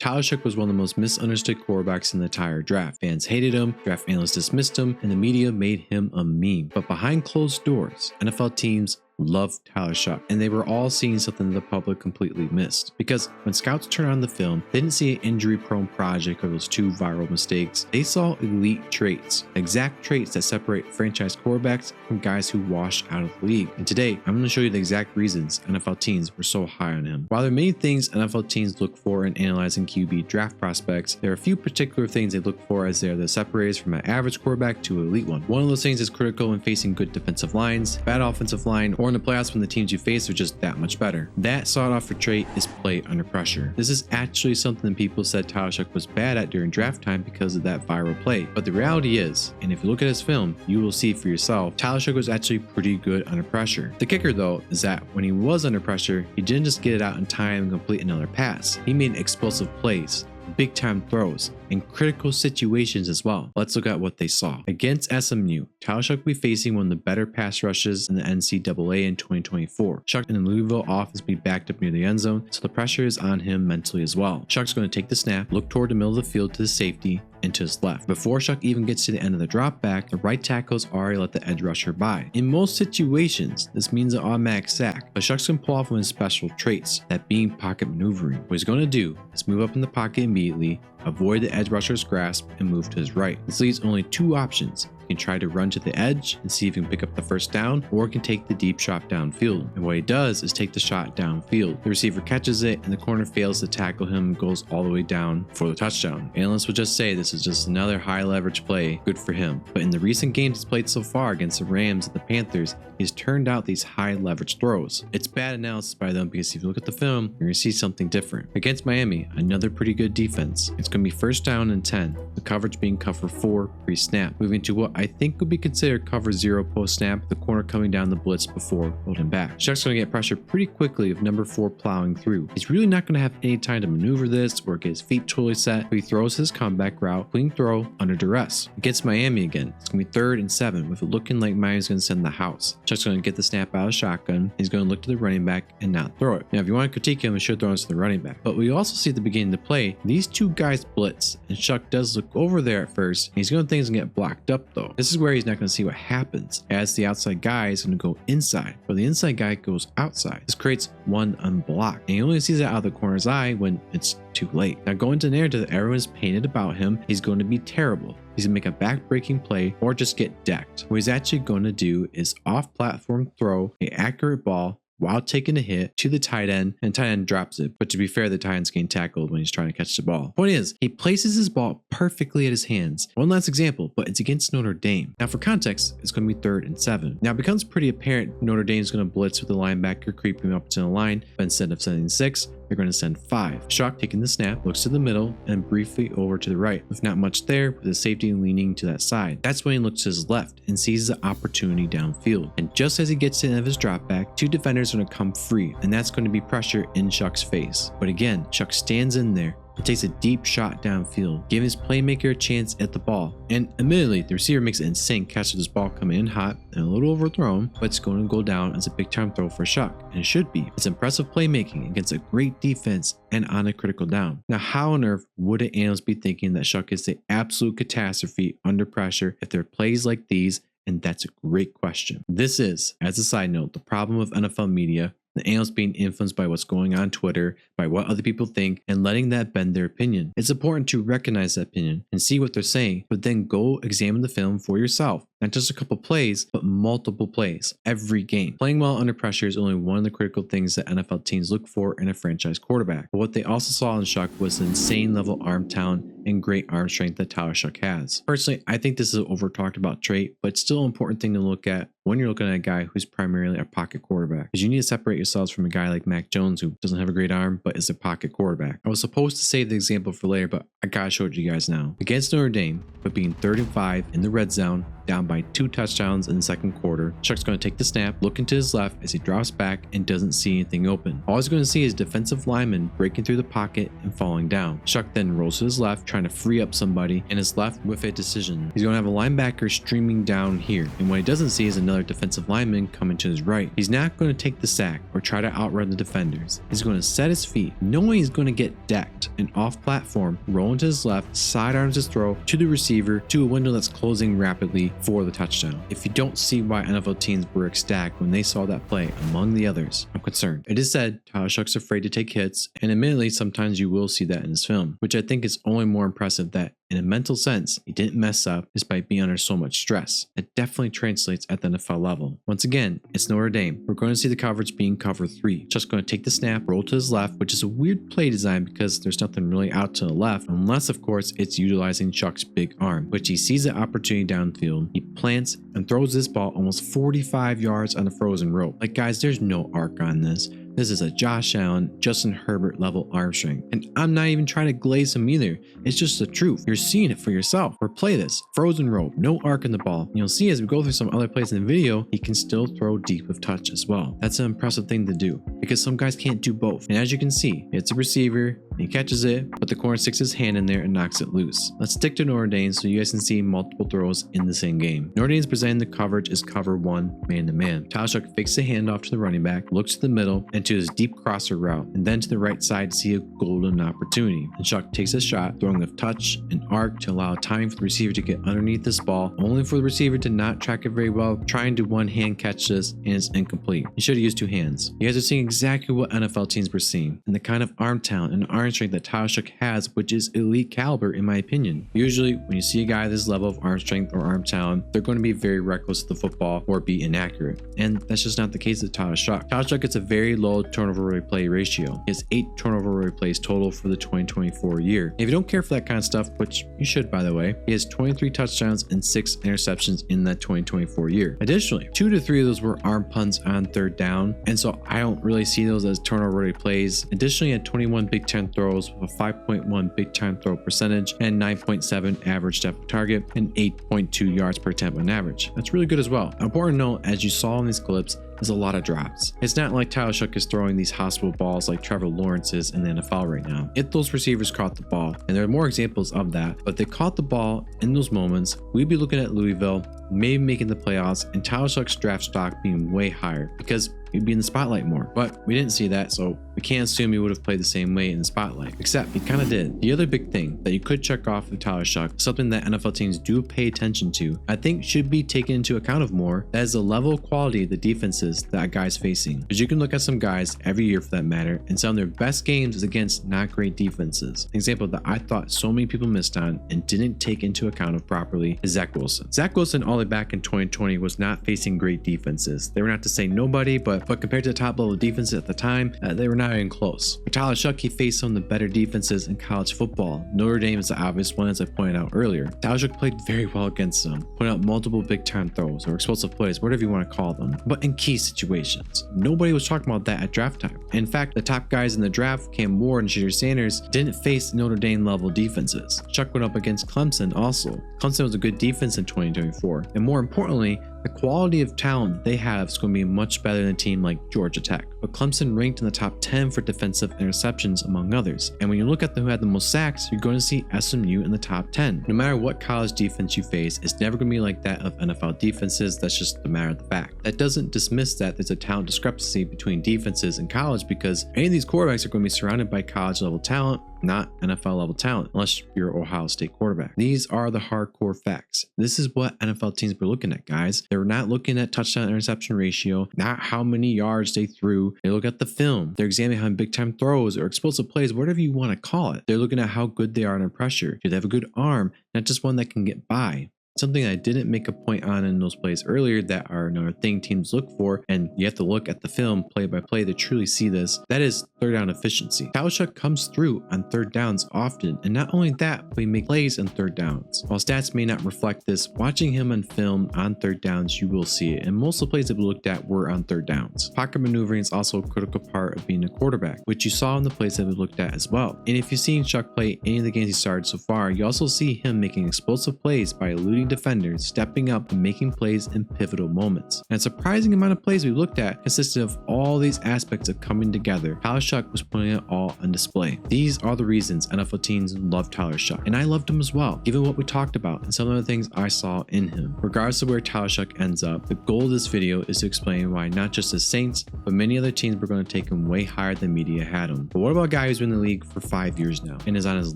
Tyler Shough was one of the most misunderstood quarterbacks in the entire draft. Fans hated him, draft analysts dismissed him, and the media made him a meme. But behind closed doors, NFL teams loved Tyler Shough, and they were all seeing something the public completely missed. Because when scouts turned on the film, they didn't see an injury-prone project or those 2 viral mistakes. They saw elite traits, exact traits that separate franchise quarterbacks from guys who wash out of the league. And today, I'm going to show you the exact reasons NFL teams were so high on him. While there are many things NFL teams look for in analyzing QB draft prospects, there are a few particular things they look for as they are the separators from an average quarterback to an elite one. One of those things is critical when facing good defensive lines, bad offensive line, or in the playoffs when the teams you face are just that much better. That sought-after trait is play under pressure. This is actually something people said Tyler Shough was bad at during draft time because of that viral play. But the reality is, and if you look at his film, you will see for yourself, Tyler Shough was actually pretty good under pressure. The kicker though is that when he was under pressure, he didn't just get it out in time and complete another pass. He made explosive plays, big time throws, in critical situations as well. Let's look at what they saw. Against SMU, Tyler Shough will be facing one of the better pass rushes in the NCAA in 2024. Shough and the Louisville offense will be backed up near the end zone, so the pressure is on him mentally as well. Shough's going to take the snap, look toward the middle of the field to the safety, and to his left. Before Shough even gets to the end of the drop back, the right tackle's already let the edge rusher by. In most situations, this means an automatic sack, but Shough's going to pull off one of his special traits, that being pocket maneuvering. What he's going to do is move up in the pocket immediately, avoid the edge rusher's grasp, and move to his right. This leaves only 2 options. He can try to run to the edge and see if he can pick up the first down, or he can take the deep shot downfield. And what he does is take the shot downfield. The receiver catches it and the corner fails to tackle him and goes all the way down for the touchdown. Analysts would just say this is just another high leverage play, good for him. But in the recent games he's played so far against the Rams and the Panthers, he's turned out these high leverage throws. It's bad analysis by them because if you look at the film, you're going to see something different. Against Miami, another pretty good defense. It's going to be first down and 10, the coverage being cover 4 pre-snap, moving to what I think would be considered cover 0 post-snap, the corner coming down the blitz before holding back. Shough's going to get pressure pretty quickly with number 4 plowing through. He's really not going to have any time to maneuver this or get his feet totally set, but he throws his comeback route, clean throw, under duress. Against Miami again, it's going to be 3rd and 7, with it looking like Miami's going to send the house. Shough's going to get the snap out of shotgun. He's going to look to the running back and not throw it. Now, if you want to critique him, he should throw it to the running back. But we also see at the beginning of the play, these 2 guys blitz, and Shough does look over there at first. He's going to think he's going to get blocked up though. This is where he's not going to see what happens, as the outside guy is going to go inside, but the inside guy goes outside. This creates one unblocked, and he only sees it out of the corner's eye when it's too late. Now, going to narrative that everyone's painted about him, he's going to be terrible. He's going to make a back-breaking play or just get decked. What he's actually going to do is off-platform throw an accurate ball while taking a hit to the tight end, and tight end drops it. But to be fair, the tight end's getting tackled when he's trying to catch the ball. Point is, he places his ball perfectly at his hands. One last example, but it's against Notre Dame. Now for context, it's going to be 3rd and 7. Now it becomes pretty apparent Notre Dame's going to blitz with the linebacker creeping up to the line, but instead of sending 6, they're going to send 5. Shough taking the snap, looks to the middle, and briefly over to the right, with not much there, with the safety leaning to that side. That's when he looks to his left and sees the opportunity downfield. And just as he gets to the end of his drop back, 2 defenders are going to come free, and that's going to be pressure in Shough's face. But again, Shough stands in there and takes a deep shot downfield, giving his playmaker a chance at the ball. And admittedly, the receiver makes an insane catch with this ball coming in hot and a little overthrown, but it's going to go down as a big time throw for Shough, and it should be. It's impressive playmaking against a great defense and on a critical down. Now, how on earth would an analyst be thinking that Shough is the absolute catastrophe under pressure if there are plays like these? And that's a great question. This is, as a side note, the problem with NFL media. The analysts being influenced by what's going on Twitter, by what other people think, and letting that bend their opinion. It's important to recognize that opinion and see what they're saying, but then go examine the film for yourself. Not just a couple plays, but multiple plays, every game. Playing well under pressure is only one of the critical things that NFL teams look for in a franchise quarterback. But what they also saw in Shough was the insane level arm talent and great arm strength that Tyler Shough has. Personally, I think this is an over talked about trait, but it's still an important thing to look at when you're looking at a guy who's primarily a pocket quarterback, because you need to separate yourselves from a guy like Mac Jones, who doesn't have a great arm but is a pocket quarterback. I was supposed to save the example for later, but I gotta show it to you guys now. Against Notre Dame, but being 3rd and 5 in the red zone, down by 2 touchdowns in the second quarter. Shough's going to take the snap, look into his left as he drops back and doesn't see anything open. All he's going to see is defensive lineman breaking through the pocket and falling down. Shough then rolls to his left, trying to free up somebody, and is left with a decision. He's going to have a linebacker streaming down here, and what he doesn't see is another defensive lineman coming to his right. He's not going to take the sack or try to outrun the defenders. He's going to set his feet, knowing he's going to get decked, and off platform, rolling to his left, sidearms his throw to the receiver to a window that's closing rapidly for the touchdown. If you don't see why NFL teams were ecstatic when they saw that play among the others, I'm concerned. It is said Tyler Shough's afraid to take hits, and admittedly sometimes you will see that in his film, which I think is only more impressive that in a mental sense, he didn't mess up despite being under so much stress. It definitely translates at the NFL level. Once again, it's Notre Dame. We're going to see the coverage being cover 3. Just going to take the snap, roll to his left, which is a weird play design because there's nothing really out to the left, unless of course it's utilizing Shough's big arm, which he sees the opportunity downfield. He plants and throws this ball almost 45 yards on the frozen rope. Like guys, there's no arc on this. This is a Josh Allen, Justin Herbert level arm strength. And I'm not even trying to glaze him either. It's just the truth. You're seeing it for yourself. Replay this. Frozen rope, no arc in the ball. And you'll see as we go through some other plays in the video, he can still throw deep with touch as well. That's an impressive thing to do because some guys can't do both. And as you can see, it's a receiver, he catches it, but the corner sticks his hand in there and knocks it loose. Let's stick to Notre Dame so you guys can see multiple throws in the same game. Notre Dame's presenting the coverage as cover 1 man-to-man. Tyler Shough fakes the handoff to the running back, looks to the middle and to his deep crosser route, and then to the right side to see a golden opportunity. And Shough takes a shot, throwing with touch and arc to allow time for the receiver to get underneath this ball, only for the receiver to not track it very well, trying to one-hand catch this, and it's incomplete. He should have used 2 hands. You guys are seeing exactly what NFL teams were seeing, and the kind of arm talent and arm strength that Tyler Shough has, which is elite caliber in my opinion. Usually, when you see a guy this level of arm strength or arm talent, they're going to be very reckless with the football or be inaccurate, and that's just not the case with Tyler Shough. Tyler Shough gets a very low turnover replay ratio. He has 8 turnover replays total for the 2024 year. If you don't care for that kind of stuff, which you should by the way, he has 23 touchdowns and 6 interceptions in that 2024 year. Additionally, 2 to 3 of those were arm punts on 3rd down, and so I don't really see those as turnover replays. Additionally, he had 21 Big Ten throws with a 5.1 Big Ten throw percentage and 9.7 average depth of target and 8.2 yards per attempt on average. That's really good as well. Important to note, as you saw in these clips, there's a lot of drops. It's not like Tyler Shough is throwing these hospital balls like Trevor Lawrence is in the NFL right now. If those receivers caught the ball, and there are more examples of that, but they caught the ball in those moments, we'd be looking at Louisville maybe making the playoffs and Tyler Shough's draft stock being way higher because he'd be in the spotlight more. But we didn't see that, so we can't assume he would have played the same way in the spotlight, except he kind of did. The other big thing that you could check off with Tyler Shough, something that NFL teams do pay attention to, I think should be taken into account of more, that is the level of quality of the defenses that a guy's facing. Because you can look at some guys every year for that matter, and some of their best games is against not great defenses. An example that I thought so many people missed on and didn't take into account of properly is Zach Wilson. Zach Wilson all the way back in 2020 was not facing great defenses. They were not to say nobody, but compared to the top level defenses at the time, they were not even close. For Tyler Shough, he faced some of the better defenses in college football. Notre Dame is the obvious one, as I pointed out earlier. Tyler Shough played very well against them, putting out multiple big time throws or explosive plays, whatever you want to call them, but in key situations. Nobody was talking about that at draft time. In fact, the top guys in the draft, Cam Ward and Shedeur Sanders, didn't face Notre Dame level defenses. Shough went up against Clemson also. Clemson was a good defense in 2024, and more importantly, the quality of talent they have is going to be much better than a team like Georgia Tech. But Clemson ranked in the top 10 for defensive interceptions among others. And when you look at who had the most sacks, you're going to see SMU in the top 10. No matter what college defense you face, it's never going to be like that of NFL defenses. That's just a matter of the fact. That doesn't dismiss that there's a talent discrepancy between defenses and college, because any of these quarterbacks are going to be surrounded by college level talent, not NFL level talent, unless you're Ohio State quarterback. These are the hardcore facts. This is what NFL teams were looking at, guys. They were not looking at touchdown interception ratio, not how many yards they threw. They look at the film. They're examining how big time throws or explosive plays, whatever you want to call it. They're looking at how good they are under pressure. Do they have a good arm, not just one that can get by? Something I didn't make a point on in those plays earlier that are another thing teams look for, and you have to look at the film play by play to truly see this, that is third down efficiency. Tyler Shough comes through on third downs often, and not only that, but he makes plays on third downs. While stats may not reflect this, watching him on film on third downs, you will see it, and most of the plays that we looked at were on third downs. Pocket maneuvering is also a critical part of being a quarterback, which you saw in the plays that we looked at as well. And if you've seen Shough play any of the games he started so far, you also see him making explosive plays by eluding defenders stepping up and making plays in pivotal moments. And a surprising amount of plays we looked at consisted of all these aspects of coming together. Tyler Shough was putting it all on display. These are the reasons NFL teams love Tyler Shough, and I loved him as well, given what we talked about and some of the things I saw in him. Regardless of where Tyler Shough ends up, the goal of this video is to explain why not just the Saints, but many other teams were going to take him way higher than media had him. But what about a guy who's been in the league for 5 years now and is on his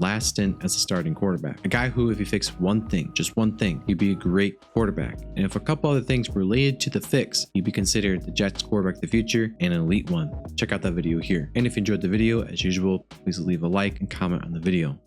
last stint as a starting quarterback? A guy who, if he fixed one thing, just one thing, he'd be a great quarterback. And if a couple other things related to the fix, he'd be considered the Jets quarterback of the future and an elite one. Check out that video here. And if you enjoyed the video, as usual, please leave a like and comment on the video.